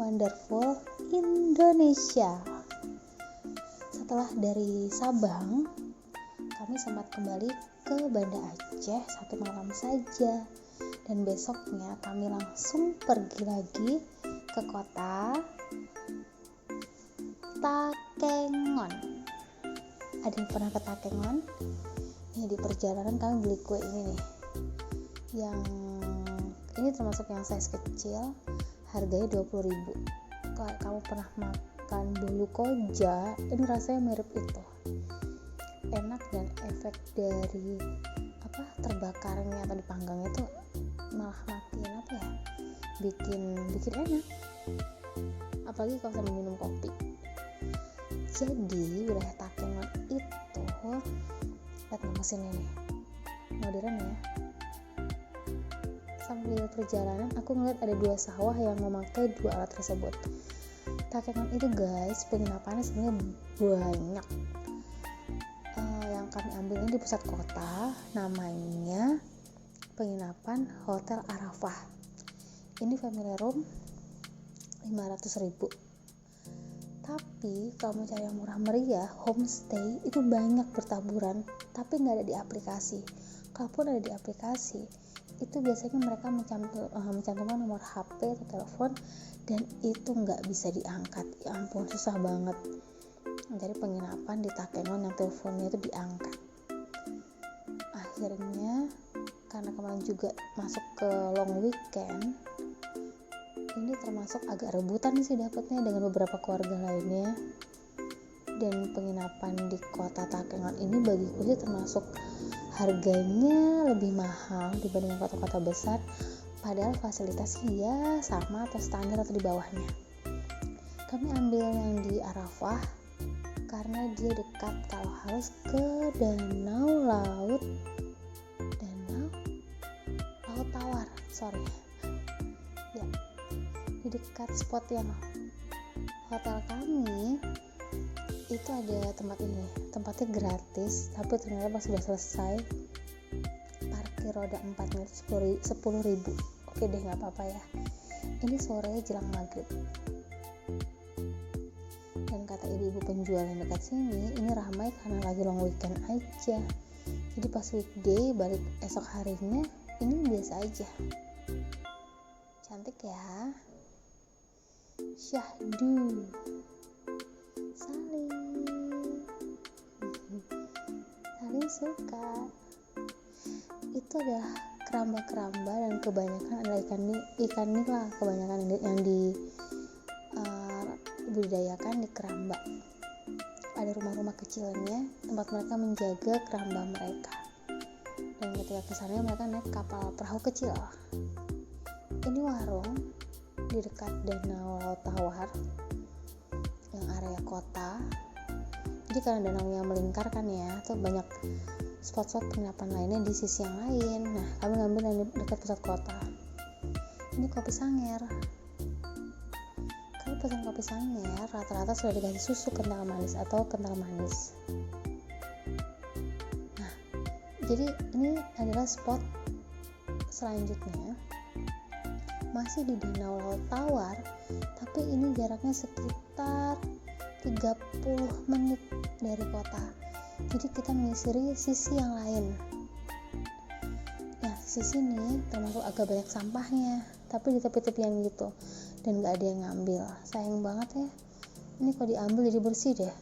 wonderful Indonesia. Setelah dari Sabang, kami sempat kembali ke Banda Aceh 1 malam saja, dan besoknya kami langsung pergi lagi ke kota Takengon. Ada yang pernah ke Takengon? Nih, di perjalanan kami beli kue ini nih, yang ini termasuk yang size kecil, harganya 20.000. Kalau kamu pernah makan bolu koja, ini rasanya mirip itu, enak, dan efek dari terbakarnya atau dipanggangnya itu malah makin bikin enak, apalagi kalau sambil minum kopi. Jadi wilayah Takengon itu, lihat mesinnya nih, modern ya. Sambil perjalanan aku ngeliat ada 2 sawah yang memakai 2 alat tersebut. Takengon itu guys, penginapannya sebenarnya banyak. Yang kami ambil ini di pusat kota, namanya penginapan Hotel Arafah. Ini family room 500.000. Tapi kalau mau cari yang murah meriah, homestay itu banyak bertaburan, tapi nggak ada di aplikasi. Kalaupun ada di aplikasi, itu biasanya mereka mencantumkan nomor HP atau telepon, dan itu nggak bisa diangkat. Ya ampun, susah banget. Jadi penginapan di Takengon yang teleponnya itu diangkat. Akhirnya karena kemarin juga masuk ke long weekend, ini termasuk agak rebutan sih dapatnya dengan beberapa keluarga lainnya. Dan penginapan di kota Takengon ini bagiku sih termasuk harganya lebih mahal dibanding kota-kota besar, padahal fasilitasnya ya sama atau standar atau di bawahnya. Kami ambil yang di Arafah karena dia dekat, kalau harus ke Laut Tawar, ya, di dekat spot yang hotel kami itu ada tempat ini. Tempatnya gratis, tapi ternyata pas sudah selesai parkir roda 4 menit 10.000. Oke deh, nggak apa-apa ya. Ini sore jelang maghrib, dan kata ibu-ibu penjual yang dekat sini, ini ramai karena lagi long weekend aja. Jadi pas weekday balik esok harinya, ini biasa aja. Cantik ya. Syahdu Salim suka. Itu adalah keramba-keramba, dan kebanyakan adalah ikan nila, kebanyakan yang dibudidayakan di keramba. Ada rumah-rumah kecilnya tempat mereka menjaga keramba mereka, dan ketika kesana mereka naik kapal perahu kecil. Ini warung di dekat Danau Laut Tawar yang area kota. Jadi karena danaunya melingkar kan ya, tuh banyak spot-spot penginapan lainnya di sisi yang lain. Nah, kami ngambil yang dekat pusat kota. Ini kopi Sanger. Kalau pesan kopi Sanger, rata-rata sudah dikasih susu kental manis atau kental manis. Nah, jadi ini adalah spot selanjutnya, masih di Danau Laut Tawar, tapi ini jaraknya sekitar 30 menit dari kota. Jadi kita menyisiri sisi yang lain. Nah, sisi sini termasuk agak banyak sampahnya, tapi di tepi-tepian gitu, dan gak ada yang ngambil. Sayang banget ya. Ini kalau diambil jadi bersih deh.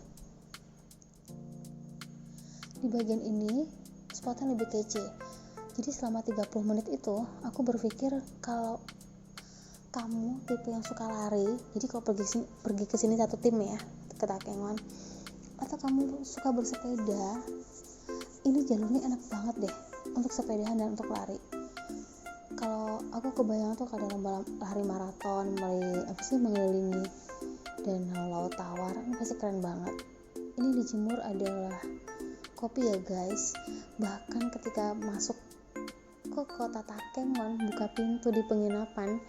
Di bagian ini spotnya lebih kece. Jadi selama 30 menit itu aku berpikir kalau kamu tipe yang suka lari, jadi kalau pergi ke sini satu tim ya, ke Takengon, atau kamu suka bersepeda, ini jalurnya enak banget deh untuk sepedahan dan untuk lari. Kalau aku kebayang tuh kalau lomba lari maraton, mengelilingi Danau Laut Tawar, ini pasti keren banget. Ini dijemur adalah kopi ya guys. Bahkan ketika masuk ke kota Takengon, buka pintu di penginapan,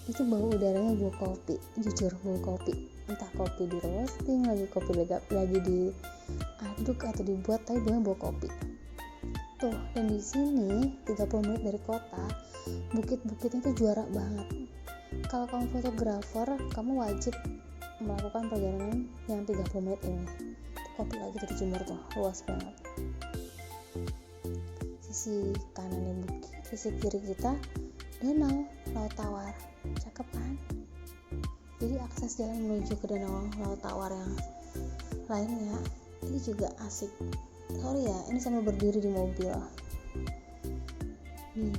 itu bau udaranya bau kopi, jujur bau kopi. Entah kopi di roasting, kopi lagi diaduk atau dibuat, tapi baunya bau kopi. Tuh, dan di sini 30 menit dari kota, bukit-bukitnya tuh juara banget. Kalau kamu fotografer, kamu wajib melakukan perjalanan yang 30 menit ini. Kopi lagi dari Jember tuh, luas banget. Sisi kanannya bukit, sisi kiri kita danau, Laut Tawar. Cakep kan? Jadi akses jalan menuju ke danau Laut Tawar yang lainnya ini juga asik. Sorry ya, ini sambil berdiri di mobil. Nih,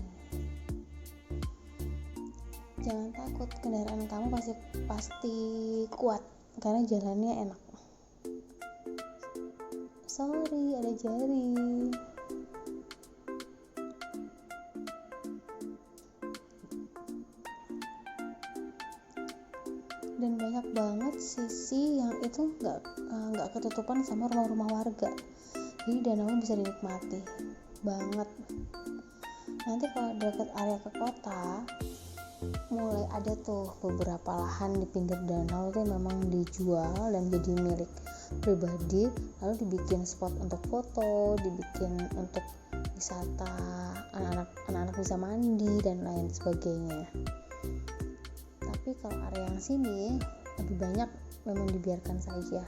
jangan takut, kendaraan kamu pasti kuat karena jalannya enak. Sorry, ada jari. Dan banyak banget sisi yang itu nggak ketutupan sama rumah-rumah warga, jadi danaunya bisa dinikmati banget. Nanti kalau dekat area ke kota mulai ada tuh beberapa lahan di pinggir danau itu memang dijual dan jadi milik pribadi, lalu dibikin spot untuk foto, dibikin untuk wisata, anak-anak bisa mandi dan lain sebagainya. Tapi kalau area yang sini lebih banyak memang dibiarkan saja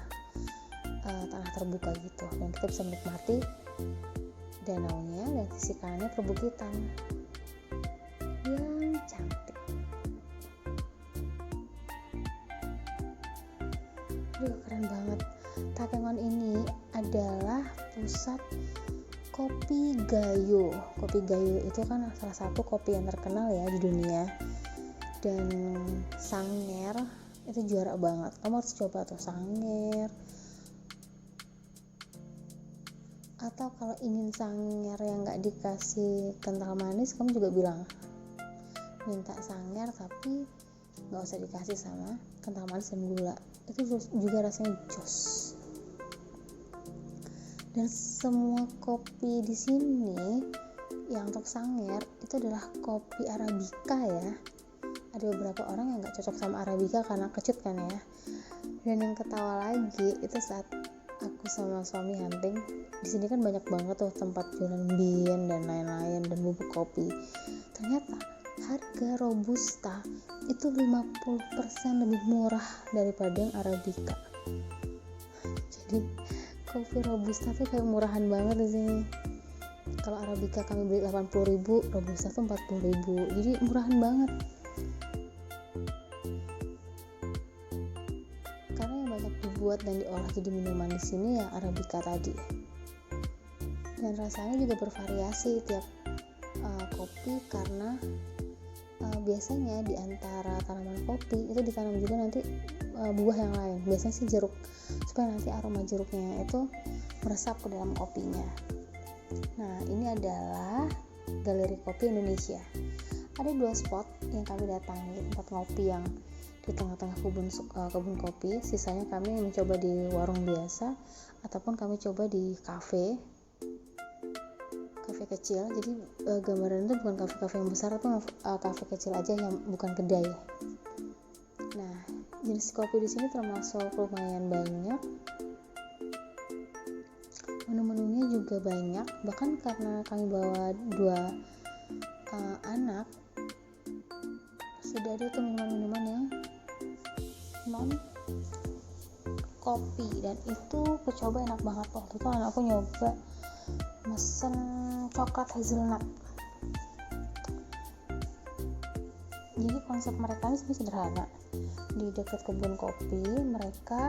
tanah terbuka gitu, dan kita bisa menikmati danaunya dan sisi kanannya perbukitan yang cantik. Aduh, keren banget. Takengon ini adalah pusat kopi Gayo. Kopi Gayo itu kan salah satu kopi yang terkenal ya di dunia. Dan Sanger itu juara banget, kamu harus coba tuh Sanger. Atau kalau ingin Sanger yang gak dikasih kental manis, kamu juga bilang minta Sanger tapi gak usah dikasih sama kental manis dan gula, itu juga rasanya jos. Dan semua kopi di sini yang untuk Sanger itu adalah kopi Arabica ya. Ada beberapa orang yang gak cocok sama Arabica karena kecut kan ya. Dan yang ketawa lagi itu saat aku sama suami hunting, di sini kan banyak banget tuh tempat jualan bean dan lain-lain dan bubuk kopi. Ternyata harga Robusta itu 50% lebih murah daripada yang Arabica. Jadi kopi Robusta tuh kayak murahan banget di sini. Kalau Arabica kami beli 80.000, Robusta tuh 40.000. Jadi murahan banget. Karena yang banyak dibuat dan diolah jadi minuman di sini ya Arabica tadi. Dan rasanya juga bervariasi tiap kopi, karena biasanya di antara tanaman kopi itu ditanam juga nanti buah yang lain. Biasanya sih jeruk, supaya nanti aroma jeruknya itu meresap ke dalam kopinya. Nah, ini adalah Galeri Kopi Indonesia. Ada 2 spot yang kami datangi, tempat ngopi yang di tengah-tengah kebun kopi. Sisanya kami mencoba di warung biasa ataupun kami coba di kafe kecil. Jadi gambaran itu bukan kafe yang besar, tapi kafe kecil aja yang bukan kedai. Nah, jenis kopi di sini termasuk lumayan banyak. Menu-menunya juga banyak. Bahkan karena kami bawa 2 anak, sudah ada tuh minuman-minuman yang non kopi, dan itu aku coba enak banget. Waktu itu anakku nyoba mesen coklat hazelnut. Jadi konsep mereka ini sebenarnya sederhana. Di dekat kebun kopi mereka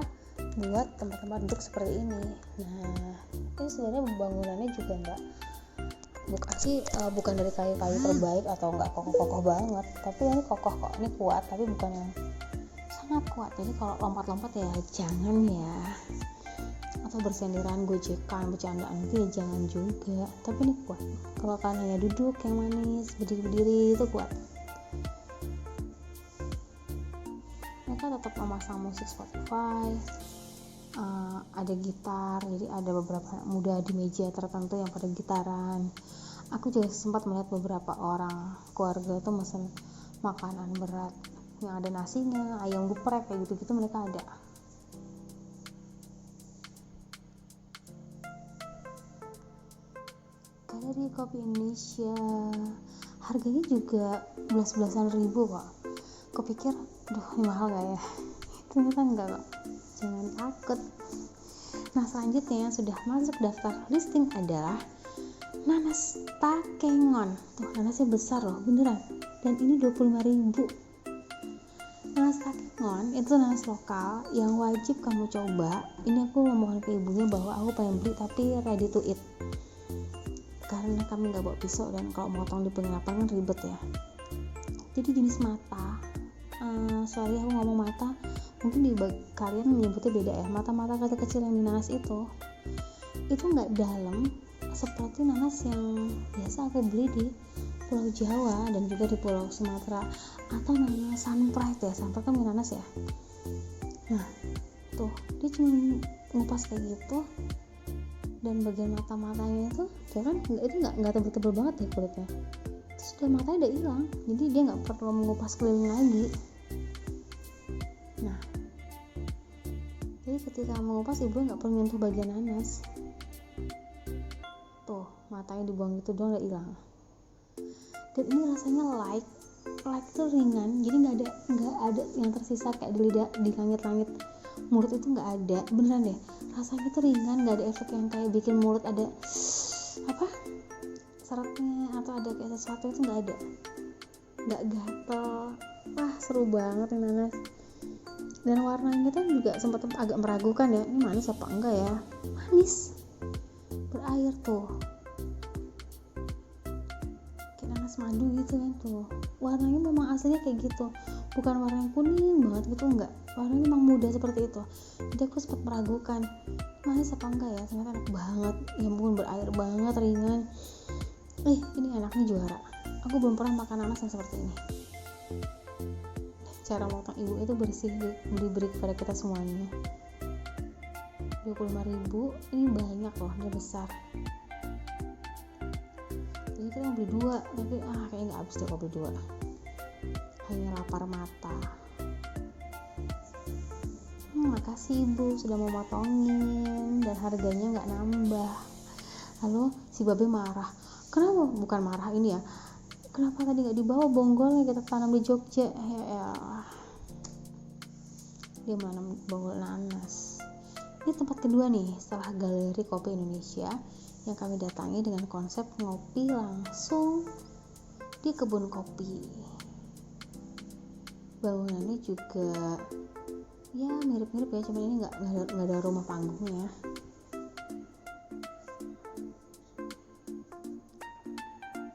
buat tempat-tempat duduk seperti ini. Nah, ini sebenarnya bangunannya juga bukan dari kayu-kayu terbaik atau nggak kokoh-kokoh banget, tapi ini kokoh kok, ini kuat, tapi bukan yang sangat kuat. Jadi kalau lompat-lompat ya jangan ya, atau bersenderan gojekan bercandaan itu ya jangan juga. Tapi ini kuat. Kalau kalian hanya duduk yang manis, berdiri itu kuat. Mereka tetap memasang musik Spotify, ada gitar, jadi ada beberapa muda di meja tertentu yang pada gitaran. Aku juga sempat melihat beberapa orang keluarga itu mesen makanan berat yang ada nasinya, ayam geprek kayak gitu-gitu mereka ada. Galeri Kopi Indonesia, harganya juga belas-belasan ribu kok. Aku pikir aduh ini mahal gak ya, ternyata enggak kok, jangan takut. Nah selanjutnya yang sudah masuk daftar listing adalah nanas Takengon. Tuh nanasnya besar loh beneran, dan ini 25.000. Nanas Takengon itu nanas lokal yang wajib kamu coba. Ini aku memohon ke ibunya bahwa aku pengen beli tapi ready to eat, karena kami gak bawa pisau dan kalau motong di penginapan kan ribet ya. Jadi jenis mata, sorry aku ngomong mata, mungkin di kalian menyebutnya beda ya. Mata-mata kecil-kecil yang di nanas itu nggak dalam seperti nanas yang biasa aku beli di Pulau Jawa dan juga di Pulau Sumatera, atau namanya sunfried ya. Sunfried kan nanas ya. Nah tuh dia cuma ngupas kayak gitu, dan bagian mata-matanya itu tuh kan itu nggak tebel-tebel banget ya kulitnya, terus udah matanya udah hilang, jadi dia nggak perlu mengupas keliling lagi. Nah jadi ketika mengupas ibu nggak perlu menyentuh bagian nanas, tuh matanya dibuang gitu doang udah hilang. Dan ini rasanya light itu ringan, jadi nggak ada yang tersisa kayak di lidah, di langit-langit mulut itu nggak ada, beneran deh. Rasanya tuh ringan, nggak ada efek yang kayak bikin mulut ada apa seretnya atau ada kayak sesuatu, itu nggak ada, nggak gatel. Wah seru banget ini nanas. Dan warnanya tuh juga sempat agak meragukan ya, ini manis apa enggak ya. Manis, berair tuh, kayak nanas madu gitu kan tuh. Warnanya memang aslinya kayak gitu, bukan warna yang kuning banget gitu, enggak, warnanya memang muda seperti itu. Jadi aku sempat meragukan manis apa enggak ya, ternyata enak banget. Ya ampun, berair banget, ringan. Ini enaknya juara. Aku belum pernah makan nanas yang seperti ini. Cara motong ibu itu bersih, diberi kepada kita semuanya. 25.000, ini banyak loh, dia besar. Jadi kita beli 2, tapi kayaknya nggak habis deh kalau beli 2. Hanya lapar mata. Makasih ibu sudah mau motongin, dan harganya nggak nambah. Lalu si babe marah. Kenapa? Bukan marah ini ya, kenapa tadi nggak dibawa bonggolnya, kita tanam di Jogja ya. Dia menanam bonggol nanas. Ini tempat kedua nih setelah Galeri Kopi Indonesia yang kami datangi dengan konsep ngopi langsung di kebun kopi. Bangunannya juga ya mirip-mirip ya, cuman ini nggak ada rumah panggungnya.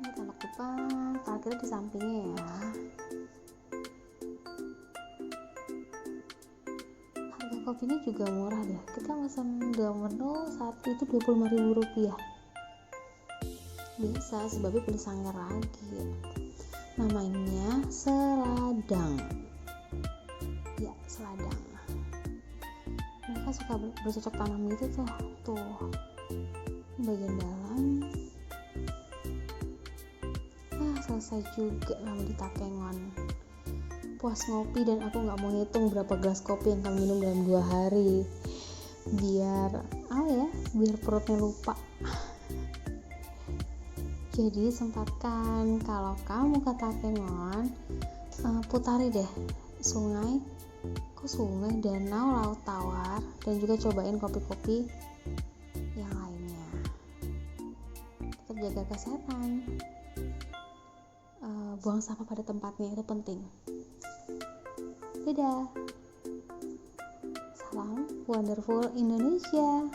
Ini tampak depan, parkirnya di sampingnya ya. Harga kopinya juga murah deh, kita pesan 2 menu, satu itu Rp25.000. Bisa sebabnya beli sanggar lagi. Namanya Seladang. Ya, Seladang. Mereka suka bercocok tanam gitu tuh. Bagian dalam. Selesai juga kami di Takengon. Puas ngopi, dan aku nggak mau ngitung berapa gelas kopi yang kami minum dalam 2 hari. Biar perutnya lupa. Jadi sempatkan kalau kamu ke Takengon, putari deh sungai, danau, laut tawar, dan juga cobain kopi-kopi yang lainnya. Tetap jaga kesehatan, buang sampah pada tempatnya, itu penting. Dadah, salam wonderful Indonesia.